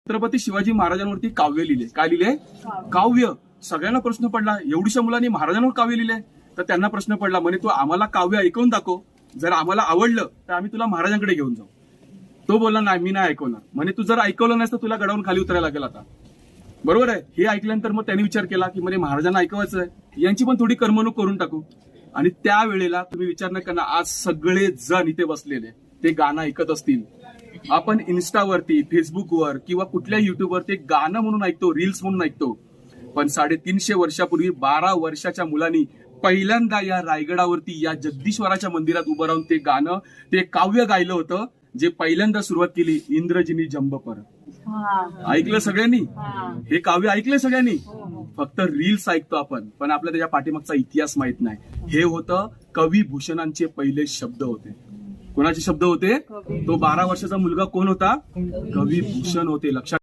छत्रपती शिवाजी महाराजांवरती काव्य लिहिले. काय लिहिले? काव्य. सगळ्यांना प्रश्न पडला, एवढीशा मुलांनी महाराजांवर काव्य लिहिले. तर त्यांना प्रश्न पडला, म्हणे तू आम्हाला काव्य ऐकवून दाखव, जर आम्हाला आवडलं तर आम्ही तुला महाराजांकडे घेऊन जाऊ. तो बोलला नाही, मी नाही ऐकवणार. म्हणे तू जर ऐकवलं नाही तर तुला गडावून खाली उतरायला लागेल आता. बरोबर आहे. हे ऐकल्यानंतर मग त्यांनी विचार केला की म्हणे महाराजांना ऐकवायचं आहे, यांची पण थोडी करमणूक करून टाकू. आणि त्यावेळेला तुम्ही विचार नाही करणार, आज सगळे जण इथे बसलेले ते गाणं ऐकत असतील. आपण इन्स्टावरती, फेसबुकवर किंवा कुठल्या युट्यूबवर ते गाणं म्हणून ऐकतो, रील्स म्हणून ऐकतो. पण 350 वर्षापूर्वी 12 वर्षाच्या मुलांनी पहिल्यांदा या रायगडावरती या जगदीश्वराच्या मंदिरात उभं राहून ते गाणं, ते काव्य गायलं होतं, जे पहिल्यांदा सुरुवात केली इंद्रजिनी जंबपर. ऐकलं सगळ्यांनी? हे काव्य ऐकलं सगळ्यांनी? फक्त रील्स ऐकतो आपण, पण आपल्याला त्याच्या पाठीमागचा इतिहास माहित नाही. हे होतं कवी भूषणांचे पहिले शब्द होते. कोणाचे शब्द होते? तो 12 वर्षाचा मुलगा कोण होता? कवी भूषण होते. लक्षात